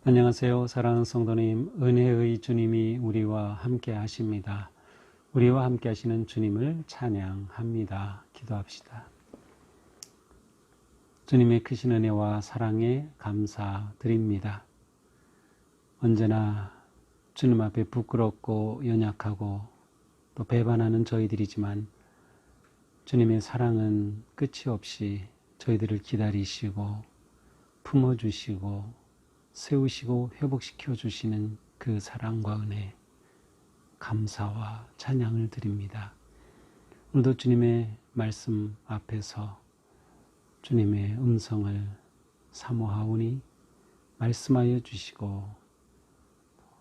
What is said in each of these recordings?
안녕하세요. 사랑하는 성도님, 은혜의 주님이 우리와 함께 하십니다. 우리와 함께 하시는 주님을 찬양합니다. 기도합시다. 주님의 크신 은혜와 사랑에 감사드립니다. 언제나 주님 앞에 부끄럽고 연약하고 또 배반하는 저희들이지만 주님의 사랑은 끝이 없이 저희들을 기다리시고 품어주시고 세우시고 회복시켜 주시는 그 사랑과 은혜, 감사와 찬양을 드립니다. 오늘도 주님의 말씀 앞에서 주님의 음성을 사모하오니 말씀하여 주시고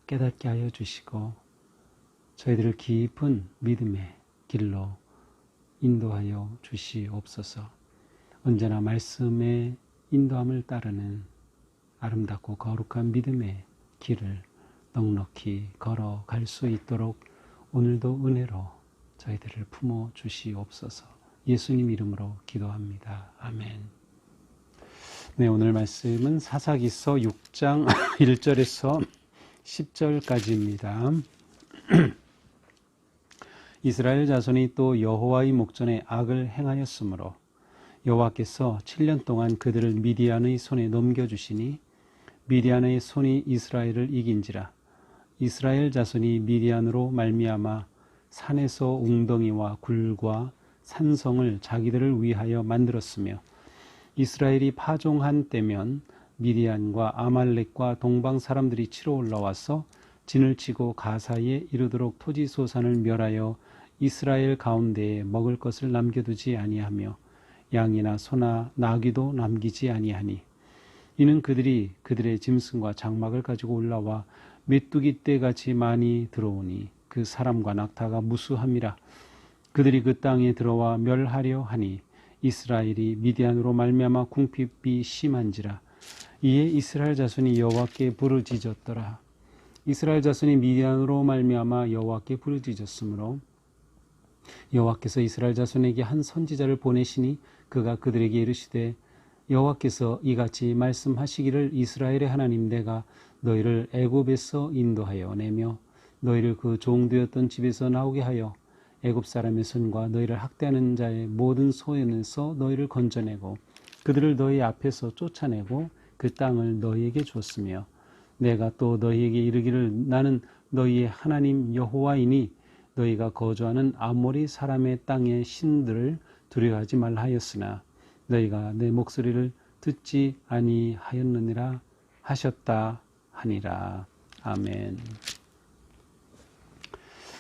깨닫게 하여 주시고 저희들을 깊은 믿음의 길로 인도하여 주시옵소서. 언제나 말씀의 인도함을 따르는 아름답고 거룩한 믿음의 길을 넉넉히 걸어갈 수 있도록 오늘도 은혜로 저희들을 품어 주시옵소서. 예수님 이름으로 기도합니다. 아멘. 네, 오늘 말씀은 사사기서 6장 1절에서 10절까지입니다. 이스라엘 자손이 또 여호와의 목전에 악을 행하였으므로 여호와께서 7년 동안 그들을 미디안의 손에 넘겨주시니 미디안의 손이 이스라엘을 이긴지라. 이스라엘 자손이 미디안으로 말미암아 산에서 웅덩이와 굴과 산성을 자기들을 위하여 만들었으며 이스라엘이 파종한 때면 미디안과 아말렉과 동방 사람들이 치러 올라와서 진을 치고 가사에 이르도록 토지소산을 멸하여 이스라엘 가운데에 먹을 것을 남겨두지 아니하며 양이나 소나 나귀도 남기지 아니하니 이는 그들이 그들의 짐승과 장막을 가지고 올라와 메뚜기 떼같이 많이 들어오니 그 사람과 낙타가 무수함이라. 그들이 그 땅에 들어와 멸하려 하니 이스라엘이 미디안으로 말미암아 궁핍이 심한지라. 이에 이스라엘 자손이 여호와께 부르짖었더라. 이스라엘 자손이 미디안으로 말미암아 여호와께 부르짖었으므로 여호와께서 이스라엘 자손에게 한 선지자를 보내시니 그가 그들에게 이르시되 여호와께서 이같이 말씀하시기를 이스라엘의 하나님 내가 너희를 애굽에서 인도하여 내며 너희를 그 종되었던 집에서 나오게 하여 애굽 사람의 손과 너희를 학대하는 자의 모든 소연에서 너희를 건져내고 그들을 너희 앞에서 쫓아내고 그 땅을 너희에게 줬으며 내가 또 너희에게 이르기를 나는 너희의 하나님 여호와이니 너희가 거주하는 아모리 사람의 땅의 신들을 두려워하지 말라 하였으나 너희가 내 목소리를 듣지 아니하였느니라 하셨다 하니라. 아멘.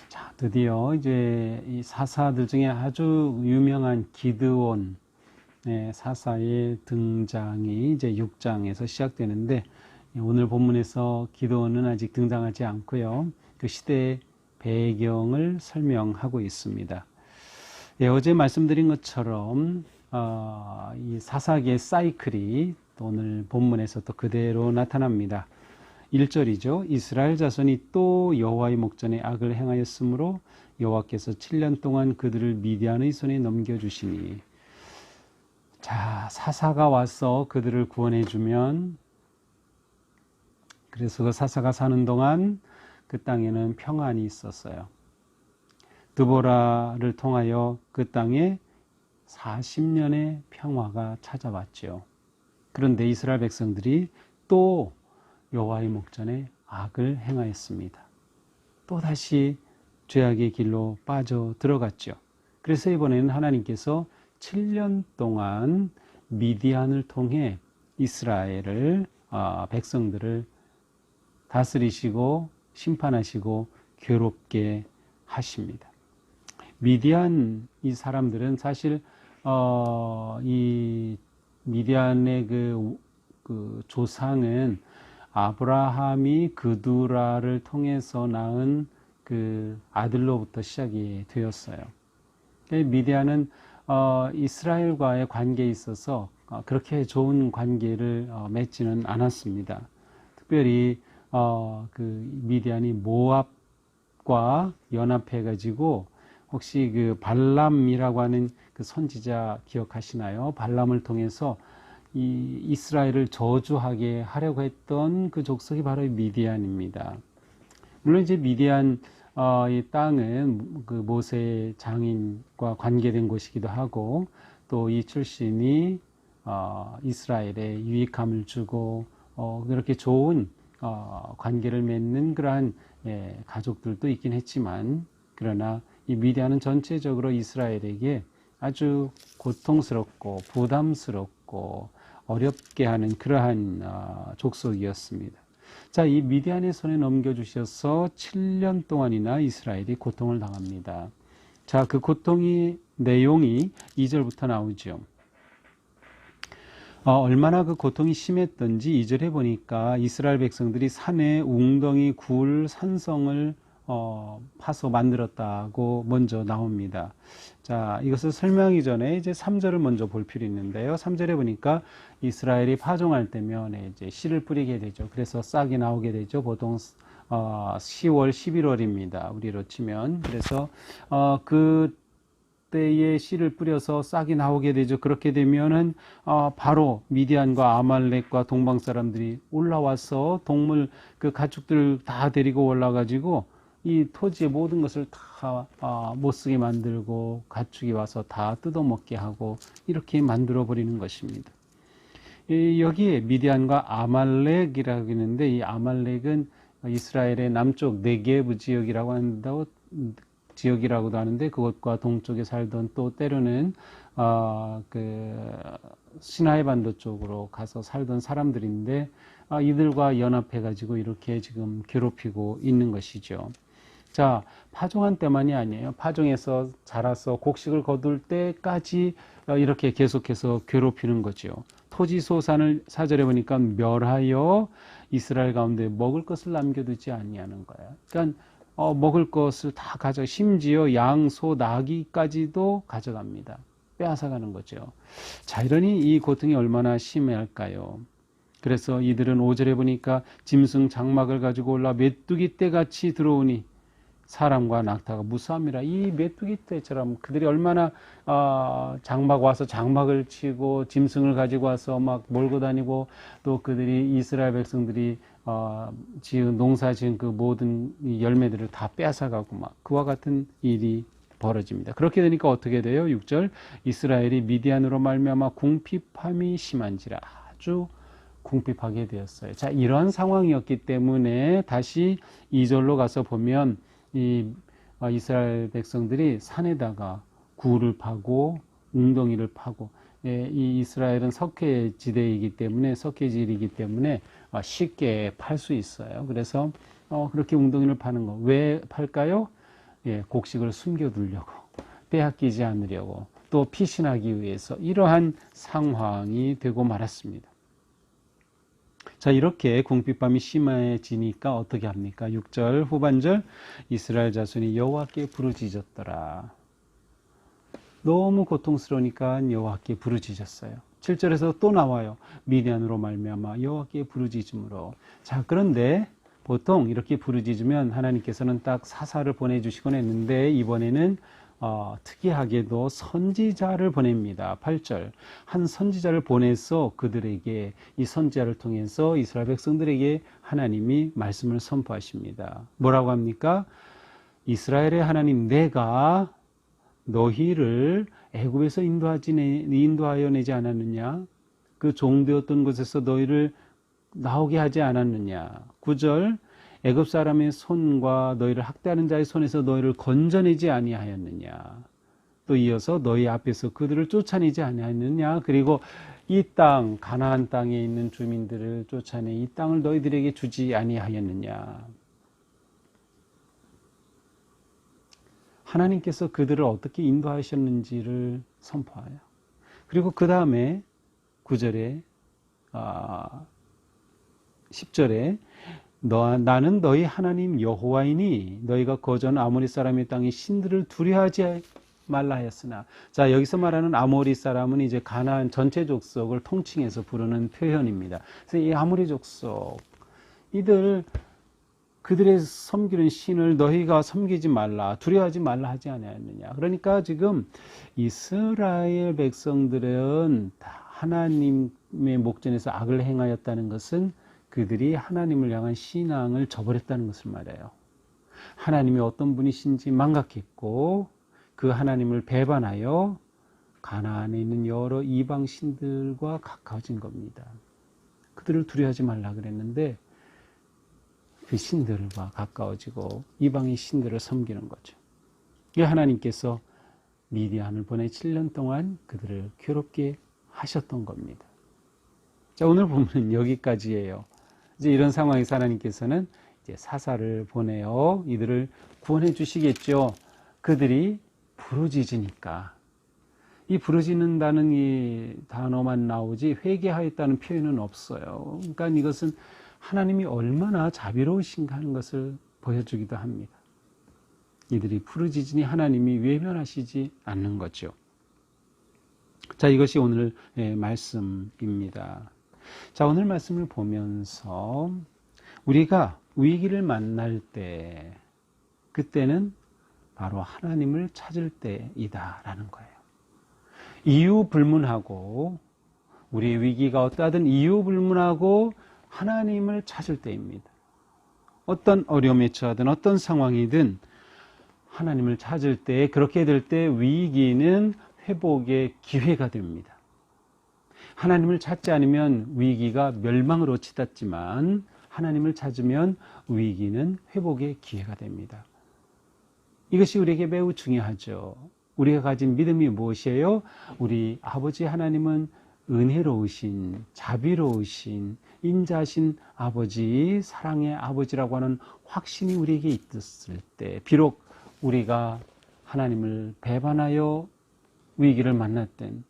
자, 드디어 이제 이 사사들 중에 아주 유명한 기드온 사사의 등장이 이제 6장에서 시작되는데 오늘 본문에서 기드온은 아직 등장하지 않고요. 그 시대의 배경을 설명하고 있습니다. 어제 말씀드린 것처럼 이 사사기의 사이클이 오늘 본문에서 또 그대로 나타납니다. 1절이죠. 이스라엘 자손이 또 여호와의 목전에 악을 행하였으므로 여호와께서 7년 동안 그들을 미디안의 손에 넘겨주시니. 자, 사사가 와서 그들을 구원해주면 그래서 그 사사가 사는 동안 그 땅에는 평안이 있었어요. 드보라를 통하여 그 땅에 40년의 평화가 찾아왔죠. 그런데 이스라엘 백성들이 또 여호와의 목전에 악을 행하였습니다. 또다시 죄악의 길로 빠져 들어갔죠. 그래서 이번에는 하나님께서 7년 동안 미디안을 통해 이스라엘을 백성들을 다스리시고 심판하시고 괴롭게 하십니다. 미디안 이 사람들은 사실 이 미디안의 그 조상은 아브라함이 그두라를 통해서 낳은 그 아들로부터 시작이 되었어요. 미디안은 이스라엘과의 관계에 있어서 그렇게 좋은 관계를 맺지는 않았습니다. 특별히 그 미디안이 모압과 연합해 가지고 혹시 그 발람이라고 하는 그 선지자 기억하시나요? 발람을 통해서 이 이스라엘을 저주하게 하려고 했던 그 족속이 바로 미디안입니다. 물론 이제 미디안 이 땅은 그 모세의 장인과 관계된 곳이기도 하고 또 이 출신이 이스라엘에 유익함을 주고 그렇게 좋은 관계를 맺는 그러한 가족들도 있긴 했지만 그러나 이 미디안은 전체적으로 이스라엘에게 아주 고통스럽고 부담스럽고 어렵게 하는 그러한 족속이었습니다. 자, 이 미디안의 손에 넘겨주셔서 7년 동안이나 이스라엘이 고통을 당합니다. 자, 그 고통의 내용이 2절부터 나오죠. 얼마나 그 고통이 심했던지 2절에 보니까 이스라엘 백성들이 산에 웅덩이 굴 산성을 파서 만들었다고 먼저 나옵니다. 자, 이것을 설명하기 전에 이제 3절을 먼저 볼 필요 있는데요. 3절에 보니까 이스라엘이 파종할 때면 이제 씨를 뿌리게 되죠. 그래서 싹이 나오게 되죠. 보통 10월, 11월입니다. 우리로 치면. 그래서 그때에 씨를 뿌려서 싹이 나오게 되죠. 그렇게 되면은 바로 미디안과 아말렉과 동방 사람들이 올라와서 동물 그 가축들 다 데리고 올라가지고 이 토지의 모든 것을 다 못쓰게 만들고 가축이 와서 다 뜯어먹게 하고 이렇게 만들어 버리는 것입니다. 여기에 미디안과 아말렉이라고 있는데 이 아말렉은 이스라엘의 남쪽 네게브 지역이라고도 하는데 그것과 동쪽에 살던 또 때로는 그 시나이 반도 쪽으로 가서 살던 사람들인데 이들과 연합해 가지고 이렇게 지금 괴롭히고 있는 것이죠. 자, 파종한 때만이 아니에요. 파종해서 자라서 곡식을 거둘 때까지 이렇게 계속해서 괴롭히는 거죠. 토지 소산을 4절에 보니까 멸하여 이스라엘 가운데 먹을 것을 남겨두지 아니하는 거예요. 그러니까 먹을 것을 다 가져, 심지어 양, 소, 나귀까지도 가져갑니다. 빼앗아가는 거죠. 자, 이러니 이 고통이 얼마나 심할까요? 그래서 이들은 5절에 보니까 짐승 장막을 가지고 올라 메뚜기 떼같이 들어오니 사람과 낙타가 무수함이라. 이 메뚜기 떼처럼 그들이 얼마나 장막 와서 장막을 치고 짐승을 가지고 와서 막 몰고 다니고 또 그들이 이스라엘 백성들이 농사 지은 그 모든 열매들을 다 빼앗아가고 막 그와 같은 일이 벌어집니다. 그렇게 되니까 어떻게 돼요? 6절 이스라엘이 미디안으로 말미암아 궁핍함이 심한지라. 아주 궁핍하게 되었어요. 자, 이런 상황이었기 때문에 다시 2절로 가서 보면 이 이스라엘 백성들이 산에다가 굴을 파고 웅덩이를 파고 이 이스라엘은 석회지대이기 때문에 석회질이기 때문에 쉽게 팔 수 있어요. 그래서 그렇게 웅덩이를 파는 거. 왜 팔까요? 곡식을 숨겨두려고, 빼앗기지 않으려고, 또 피신하기 위해서 이러한 상황이 되고 말았습니다. 자, 이렇게 궁핍함이 심해지니까 어떻게 합니까? 6절 후반절 이스라엘 자손이 여호와께 부르짖었더라. 너무 고통스러우니까 여호와께 부르짖었어요. 7절에서 또 나와요. 미디안으로 말미암아 여호와께 부르짖음으로. 자, 그런데 보통 이렇게 부르짖으면 하나님께서는 딱 사사를 보내주시곤 했는데 이번에는 특이하게도 선지자를 보냅니다. 8절 한 선지자를 보내서 그들에게 이 선지자를 통해서 이스라엘 백성들에게 하나님이 말씀을 선포하십니다. 뭐라고 합니까? 이스라엘의 하나님 내가 너희를 애굽에서 인도하여 내지 않았느냐? 그 종되었던 곳에서 너희를 나오게 하지 않았느냐? 9절 애굽 사람의 손과 너희를 학대하는 자의 손에서 너희를 건져내지 아니하였느냐? 또 이어서 너희 앞에서 그들을 쫓아내지 아니하였느냐? 그리고 이 땅 가나안 땅에 있는 주민들을 쫓아내 이 땅을 너희들에게 주지 아니하였느냐? 하나님께서 그들을 어떻게 인도하셨는지를 선포해요. 그리고 그 다음에 9절에 10절에 나는 너희 하나님 여호와이니 너희가 거저는 아모리 사람의 땅의 신들을 두려워하지 말라 하였으나. 자, 여기서 말하는 아모리 사람은 이제 가나안 전체 족속을 통칭해서 부르는 표현입니다. 그래서 이 아모리 족속 그들의 섬기는 신을 너희가 섬기지 말라, 두려워하지 말라 하지 아니하였느냐. 그러니까 지금 이스라엘 백성들은 다 하나님의 목전에서 악을 행하였다는 것은 그들이 하나님을 향한 신앙을 저버렸다는 것을 말해요. 하나님이 어떤 분이신지 망각했고 그 하나님을 배반하여 가나안에 있는 여러 이방 신들과 가까워진 겁니다. 그들을 두려워하지 말라 그랬는데 그 신들과 가까워지고 이방의 신들을 섬기는 거죠. 이 하나님께서 미디안을 보내 7년 동안 그들을 괴롭게 하셨던 겁니다. 자, 오늘 보면 여기까지예요. 이제 이런 상황에서 하나님께서는 이제 사사를 보내어 이들을 구원해 주시겠죠. 그들이 부르짖으니까. 이 부르짖는다는 이 단어만 나오지 회개하였다는 표현은 없어요. 그러니까 이것은 하나님이 얼마나 자비로우신가 하는 것을 보여주기도 합니다. 이들이 부르짖으니 하나님이 외면하시지 않는 거죠. 자, 이것이 오늘 말씀입니다. 자, 오늘 말씀을 보면서 우리가 위기를 만날 때 그때는 바로 하나님을 찾을 때이다라는 거예요. 이유 불문하고 우리의 위기가 어떠하든 이유 불문하고 하나님을 찾을 때입니다. 어떤 어려움에 처하든 어떤 상황이든 하나님을 찾을 때 그렇게 될 때 위기는 회복의 기회가 됩니다. 하나님을 찾지 않으면 위기가 멸망으로 치닫지만 하나님을 찾으면 위기는 회복의 기회가 됩니다. 이것이 우리에게 매우 중요하죠. 우리가 가진 믿음이 무엇이에요? 우리 아버지 하나님은 은혜로우신, 자비로우신, 인자하신 아버지, 사랑의 아버지라고 하는 확신이 우리에게 있었을 때 비록 우리가 하나님을 배반하여 위기를 만났든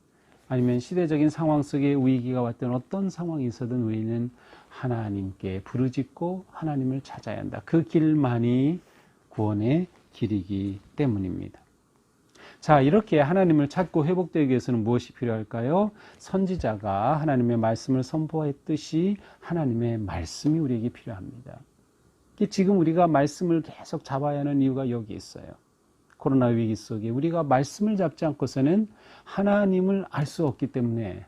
아니면 시대적인 상황 속에 위기가 왔던 어떤 상황이 있어든 우리는 하나님께 부르짖고 하나님을 찾아야 한다. 그 길만이 구원의 길이기 때문입니다. 자, 이렇게 하나님을 찾고 회복되기 위해서는 무엇이 필요할까요? 선지자가 하나님의 말씀을 선포했듯이 하나님의 말씀이 우리에게 필요합니다. 지금 우리가 말씀을 계속 잡아야 하는 이유가 여기 있어요. 코로나 위기 속에 우리가 말씀을 잡지 않고서는 하나님을 알 수 없기 때문에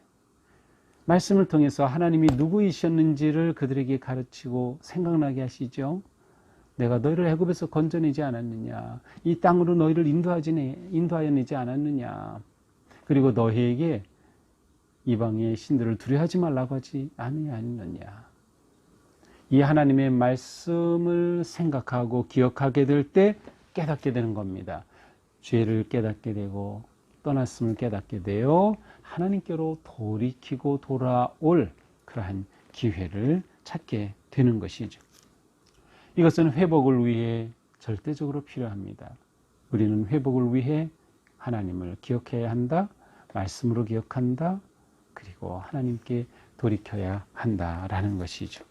말씀을 통해서 하나님이 누구이셨는지를 그들에게 가르치고 생각나게 하시죠. 내가 너희를 애굽에서 건져내지 않았느냐, 이 땅으로 너희를 인도하여내지 않았느냐, 그리고 너희에게 이방의 신들을 두려워하지 말라고 하지 아니하느냐. 이 하나님의 말씀을 생각하고 기억하게 될 때 깨닫게 되는 겁니다. 죄를 깨닫게 되고 떠났음을 깨닫게 되어 하나님께로 돌이키고 돌아올 그러한 기회를 찾게 되는 것이죠. 이것은 회복을 위해 절대적으로 필요합니다. 우리는 회복을 위해 하나님을 기억해야 한다, 말씀으로 기억한다, 그리고 하나님께 돌이켜야 한다라는 것이죠.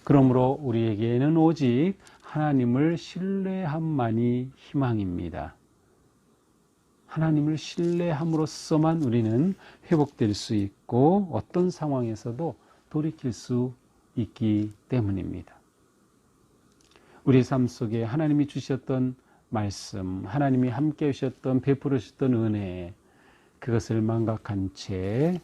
그러므로 우리에게는 오직 하나님을 신뢰함만이 희망입니다. 하나님을 신뢰함으로써만 우리는 회복될 수 있고 어떤 상황에서도 돌이킬 수 있기 때문입니다. 우리 삶 속에 하나님이 주셨던 말씀, 하나님이 함께 하셨던 베풀어 주셨던 은혜, 그것을 망각한 채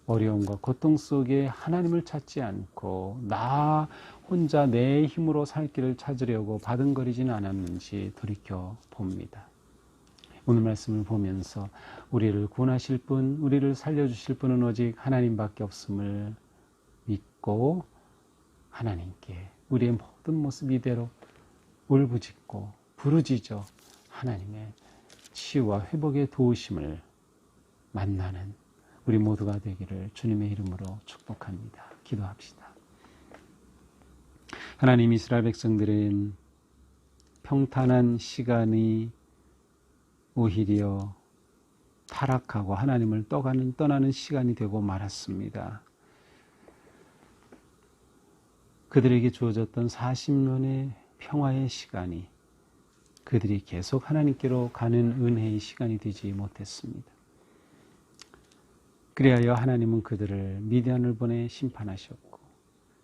어려움과 고통 속에 하나님을 찾지 않고 나 혼자 내 힘으로 살 길을 찾으려고 바둥거리지는 않았는지 돌이켜 봅니다. 오늘 말씀을 보면서 우리를 구원하실 분, 우리를 살려주실 분은 오직 하나님밖에 없음을 믿고 하나님께 우리의 모든 모습 이대로 울부짖고 부르짖어 하나님의 치유와 회복의 도우심을 만나는 우리 모두가 되기를 주님의 이름으로 축복합니다. 기도합시다. 하나님, 이스라엘 백성들은 평탄한 시간이 오히려 타락하고 하나님을 떠나는 시간이 되고 말았습니다. 그들에게 주어졌던 40년의 평화의 시간이 그들이 계속 하나님께로 가는 은혜의 시간이 되지 못했습니다. 그리하여 하나님은 그들을 미디안을 보내 심판하셨고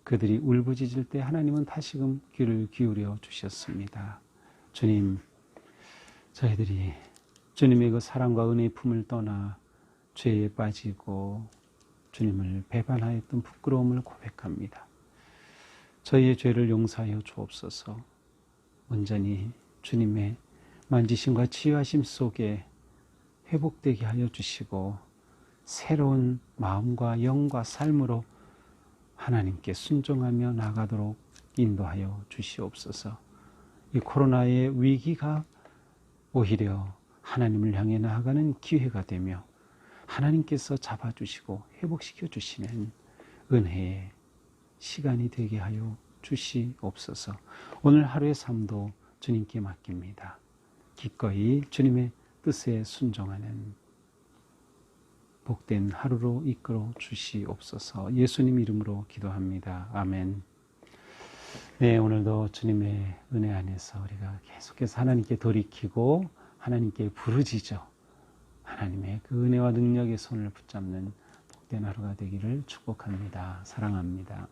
그들이 울부짖을 때 하나님은 다시금 귀를 기울여 주셨습니다. 주님, 저희들이 주님의 그 사랑과 은혜의 품을 떠나 죄에 빠지고 주님을 배반하였던 부끄러움을 고백합니다. 저희의 죄를 용서하여 주옵소서. 온전히 주님의 만지심과 치유하심 속에 회복되게 하여 주시고 새로운 마음과 영과 삶으로 하나님께 순종하며 나가도록 인도하여 주시옵소서. 이 코로나의 위기가 오히려 하나님을 향해 나아가는 기회가 되며 하나님께서 잡아주시고 회복시켜 주시는 은혜의 시간이 되게 하여 주시옵소서. 오늘 하루의 삶도 주님께 맡깁니다. 기꺼이 주님의 뜻에 순종하는 복된 하루로 이끌어 주시옵소서. 예수님 이름으로 기도합니다. 아멘. 네, 오늘도 주님의 은혜 안에서 우리가 계속해서 하나님께 돌이키고 하나님께 부르짖어 하나님의 그 은혜와 능력의 손을 붙잡는 복된 하루가 되기를 축복합니다. 사랑합니다.